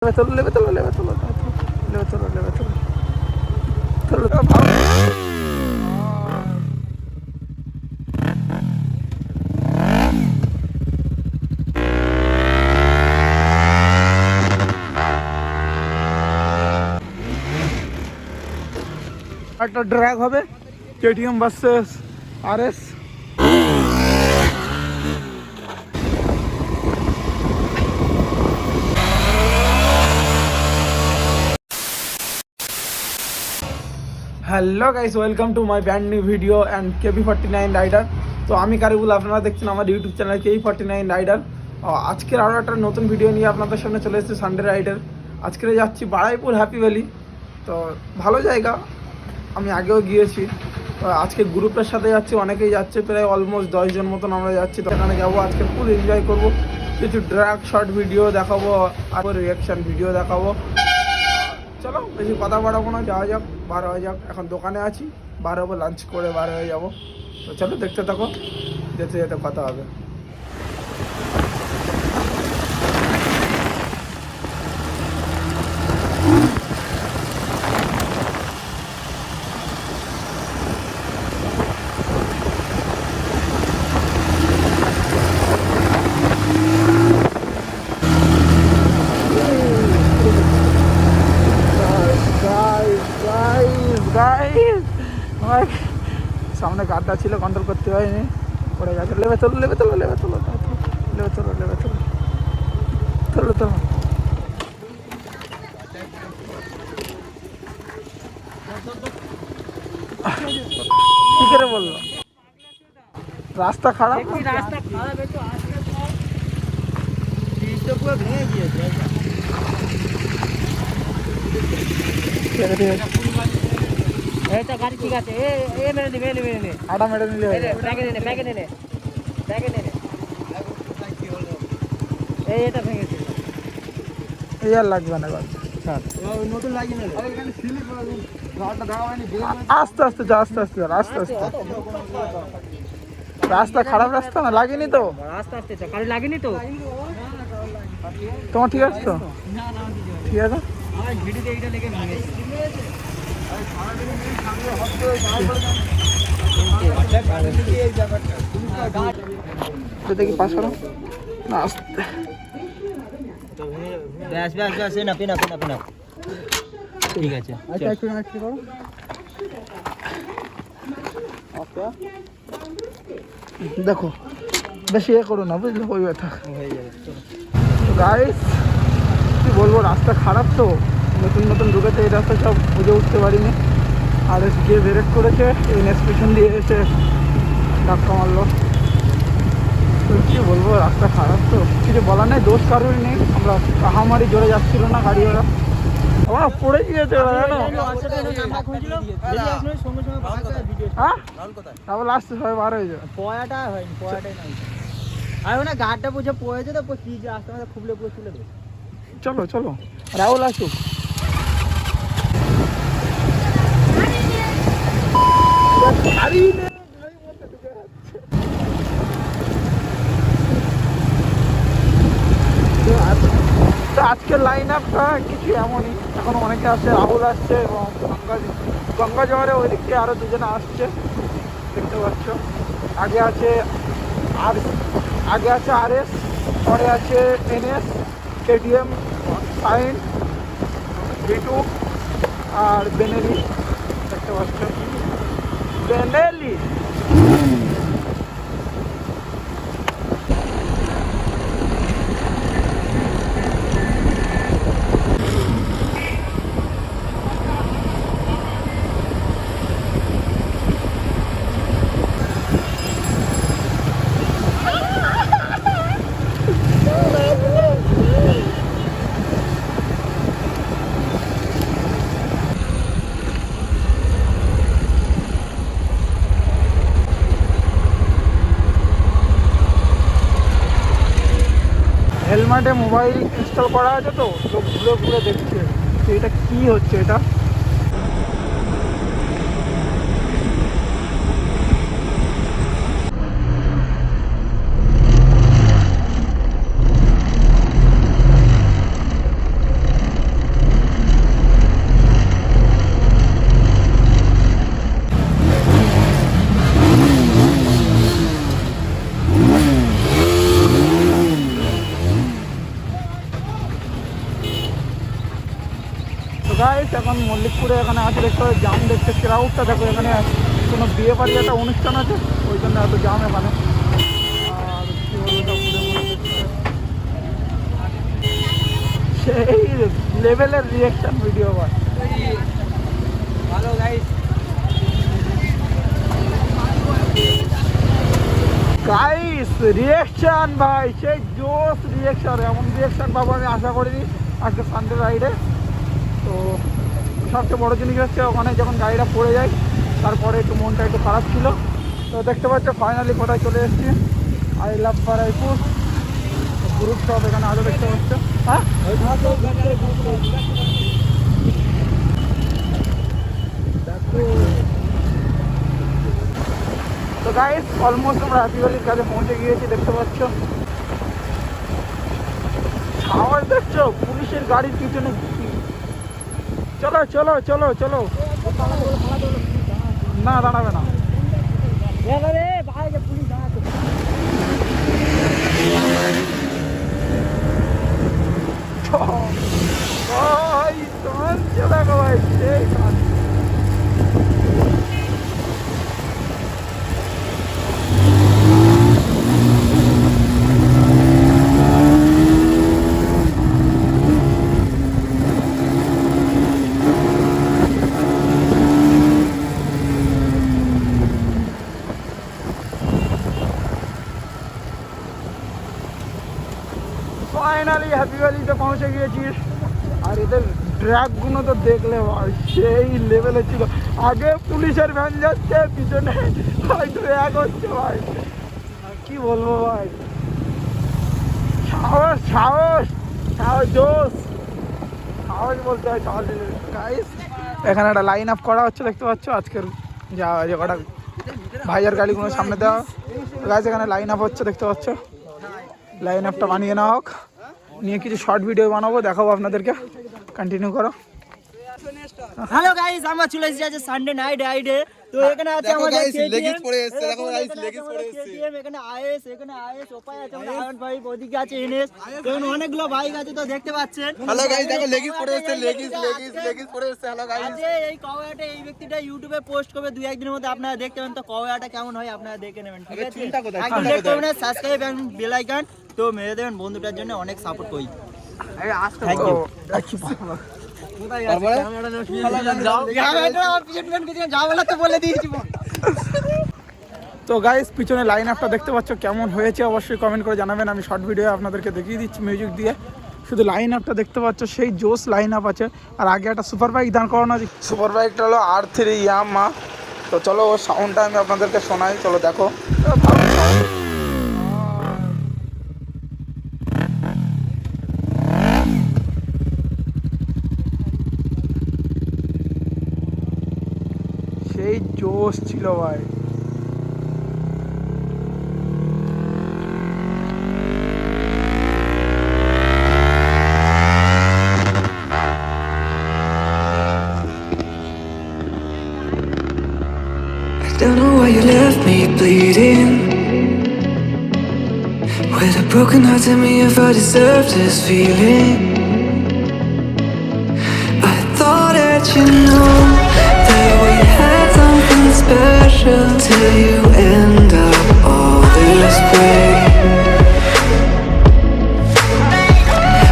একটা ড্র্যাগ হবে KTM versus RS. Hello guys, welcome to my brand new video and KB49 rider. তো আমি কারিবুল, আপনারা দেখছেন আমার ইউটিউব চ্যানেল KB49 রাইডার। আজকের আরও একটা নতুন ভিডিও নিয়ে আপনাদের সামনে চলে এসেছে সানডে রাইডার। আজকে যাচ্ছি বারাইপুর হ্যাপি ভ্যালি। তো ভালো জায়গা, আমি আগেও গিয়েছি। তো আজকে গ্রুপের সাথে যাচ্ছি, অনেকেই যাচ্ছে, প্রায় অলমোস্ট 10 জন মতন আমরা যাচ্ছি। তো এখানে যাবো, আজকে ফুল এনজয় করবো, কিছু ড্র্যাগ শর্ট ভিডিও দেখাবো আর রিয়াকশান ভিডিও দেখাবো। চলো বেশি কথা বাড়াবো না, যাওয়া যাক, বার হয়ে যাক। এখন দোকানে আছি, বার হবো, লাঞ্চ করে বার হয়ে যাবো। তো চলো দেখতে থাকো, যেতে যেতে কথা হবে। সামনে গাড্ডা ছিল, কন্ট্রোল করতে হয়নি, পড়ে গেছে। লেবে তোলো, লেবে তোলো, লেবে তোলো, লেবে তোলো, লেবে তোলো, তোলো তোলো। কি করে বললো? রাস্তা খারাপ, রাস্তা খারাপ, একটু আসতে তো পুরো ভেঙে গিয়েছে। এইটা গাড়ি ঠিক আছে, এ মেরে নে, মেরে নে, মেরে নে, আটা মেরে নিলে হয়। ব্যাগে নে, ব্যাগে নে, ব্যাগে নে। এই এটা ভেঙেছে, এই আর লাগবে না, নতুন লাগিয়ে নেবে। আস্তে আস্তে যা, আস্তে আস্তে আস্তে আস্তে। রাস্তা খারাপ, রাস্তা না লাগেনি তো, রাস্তা আসতে কারো লাগেনি তো। তোমার ঠিক আছে তো? ঠিক আছে, আমার ভিডিওতে এইটা লেগে ভেঙেছে। দেখি পাস করো না, আস্তে। ব্যাস ব্যাস ব্যাস, না পিনা পিনা পিনা, ঠিক আছে। আচ্ছা একটু একটু করো। ওকে, দেখো বেশি এ করো না, বুঝলে, ওই ব্যথা হয়ে যাবে। তো গাইস, কি বলবো, রাস্তা খারাপ তো, নতুন নতুন ঢুকেছে, এই রাস্তা সব বুঝে উঠতে পারিনি। আর গিয়ে ব্রেক করেছে, এই নেক্সট পেছন দিয়ে এসে ধাক্কা মারলো। তো কী বলবো, রাস্তা খারাপ তো, কিছু বলার নেই, দোষ কারোরই নেই। আমরা হামারি জোরে যাচ্ছিল না গাড়ি, ওরা আমার পড়ে গিয়েছে ওরা, জানো। হ্যাঁ, তারপর লাস্টে সবাই বার হয়ে যাবে। পয়াটা হয়নি, পয়াটাই নাই। আর ওনা গাড়টা বুঝে পড়েছে তো, কি যে আসতে আমাদের খুবলে পুরো তুলে দেবে। চলো চলো, রাহুল আসুক। তো আজকের লাইন আপটা কিছু এমনই, এখন অনেকে আসছে, রাহুল আসছে এবং গঙ্গা জোয়ারে ওই দিক থেকে আরও দুজনে আসছে, দেখতে পাচ্ছ। আগে আছে আরএস, পরে আছে NS, KTM, সাইন, V2 আর বেনেলি, দেখতে পাচ্ছ, বেনেলি। হেলমেটে মোবাইল ইনস্টল করা আছে তো, লোক ঘুরে ঘুরে দেখছে যে এটা কী হচ্ছে। এটা তো গাইস এখন মল্লিকপুরে এখানে আছে দেখতে হবে জাম দেখতে ক্রাউডটা দেখো এখানে কোনো বিয়ে বাড়ি একটা অনুষ্ঠান আছে ওই জন্য এত জাম এখানে আর কি বলবো সেই লেভেলের রিয়েকশন ভিডিও ভাই ভালো গাইস গাইস রিয়েকশন ভাই সেই জোস রিয়েকশন এমন রিয়েকশন পাবো আমি আশা করিনি আজকে সানডে রাইডে তো সবচেয়ে বড় জিনিস হচ্ছে ওখানে যখন গাড়িটা পড়ে যায় তারপরে একটু মনটা একটু খারাপ ছিল তো দেখতে পাচ্ছ ফাইনালি কোথায় চলে এসেছি আই লাভ বারাইপুর গ্রুপ সব এখানে আরও দেখতে পাচ্ছ হ্যাঁ তো গাইস অলমোস্ট আমরা হ্যাপি ভ্যালির কাছে পৌঁছে গিয়েছি দেখতে পাচ্ছ আওয়াজ দেখছো পুলিশের গাড়ির পিছনে চলো চলো চলো চলো না দাঁড়াবে না তোমার চলে গো ভাই সেই ফাইনালি হ্যাপি ভ্যালিতে পৌঁছে গিয়েছিস আর এদের ড্র্যাগগুলো তো দেখলে ভাই সেই লেভেলে ছিল আগে পুলিশের ভ্যান যাচ্ছে পিছনে ড্র্যাগ হচ্ছে ভাই কি বলবো ভাই সাহস সাহস সাহস জোস সাহস বলতে হয় সাহস গাইস এখানে একটা লাইন আপ করা হচ্ছে দেখতে পাচ্ছ আজকের যা যে কটা ভাইয়ার গাড়িগুলো সামনে দেওয়া গাইস এখানে লাইন আপ হচ্ছে দেখতে পাচ্ছ লাইন আপটা বানিয়ে নেওয়া হোক নিয়ে কিছু শর্ট ভিডিও বানাবো দেখাবো আপনাদেরকে কন্টিনিউ করো হ্যালো গাইস আমরা চলে এসেছি আজ সানডে নাইট রাইডে তো এখানে আছে আমাদের লেগিংস পরে এসেছে দেখো গাইস লেগিংস পরে এসেছে এখানে আইএস ওপাই আছে আমাদের আয়ন ভাই ওদিকে আছে এনএস এখানে অনেকগুলো বাইক আছে তো দেখতে পাচ্ছেন হ্যালো গাইস দেখো লেগিংস পরে এসেছে লেগিংস পরে এসেছে হ্যালো গাইস আজকে এই কওয়াটা এই ব্যক্তিটা ইউটিউবে পোস্ট করবে দুই একদিনের মধ্যে আপনারা দেখতে পাবেন তো কওয়াটা কেমন হয় আপনারা দেখে নেবেন ঠিক আছে একদম লেট করবেন না সাবস্ক্রাইব এন্ড বেল আইকন তো মেরে দেবেন বন্ধুটার জন্য অনেক সাপোর্ট করি থ্যাংক ইউ তো গাইস পিছনে লাইন আপটা দেখতে পাচ্ছ কেমন হয়েছে অবশ্যই কমেন্ট করে জানাবেন আমি শর্ট ভিডিও আপনাদেরকে দেখিয়ে দিচ্ছি মিউজিক দিয়ে শুধু লাইন আপটা দেখতে পাচ্ছ সেই জোস লাইন আপ আছে আর আগে একটা সুপার বাইক দাঁড় করানো আছে সুপার বাইকটা হলো R3 ইয়ামাহা তো চলো ওর সাউন্ডটা আমি আপনাদেরকে শোনাই চলো দেখো সেই জোশ ছিল ভাই Don't know why you left me bleeding with a broken heart. Tell me if I deserve this feeling. I thought that you know that we had something special till you end up all this way.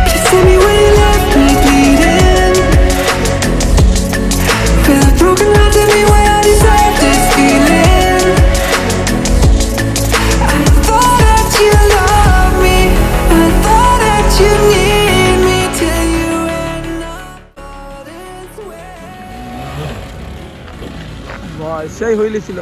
Please tell me why you left me bleeding with a broken heart. Tell me why I deserve this feeling. I thought that you loved me, I thought that you need me till you end up all this way. ভাই সেই হইলি ছিল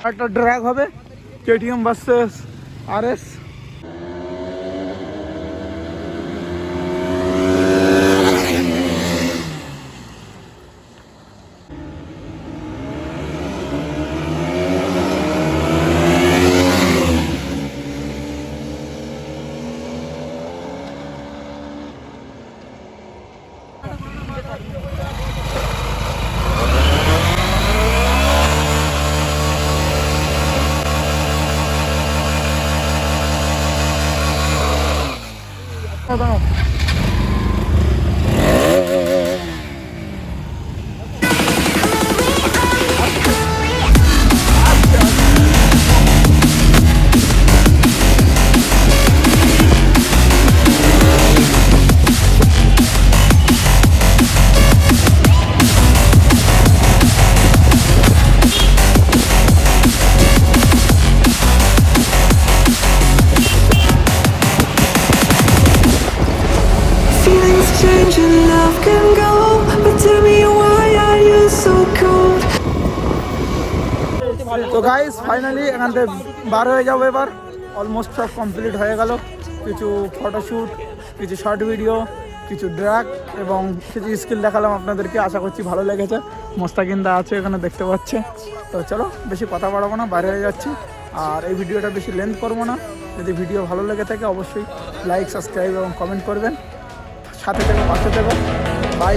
একটা drag হবে KTM versus RS Feelings change and love can go, but tell me why are you so cold? তো guys finally এখান থেকে বার হয়ে যাবো এবার। অলমোস্ট সব কমপ্লিট হয়ে গেল। কিছু ফটোশ্যুট, কিছু শর্ট ভিডিও, কিছু ড্রাগ এবং কিছু স্কিল দেখালাম আপনাদেরকে। আশা করছি ভালো লেগেছে। মোস্তাকিন্দা আছে এখানে দেখতে পাচ্ছে। তো চলো বেশি কথা বাড়াবো না, বাইরে হয়ে যাচ্ছি। আর এই ভিডিওটা বেশি লেন্থ করবো না। যদি ভিডিও ভালো লেগে থাকে অবশ্যই লাইক, সাবস্ক্রাইব এবং কমেন্ট করবেন। সাথে থেকে পাশে দেবেন। বাই।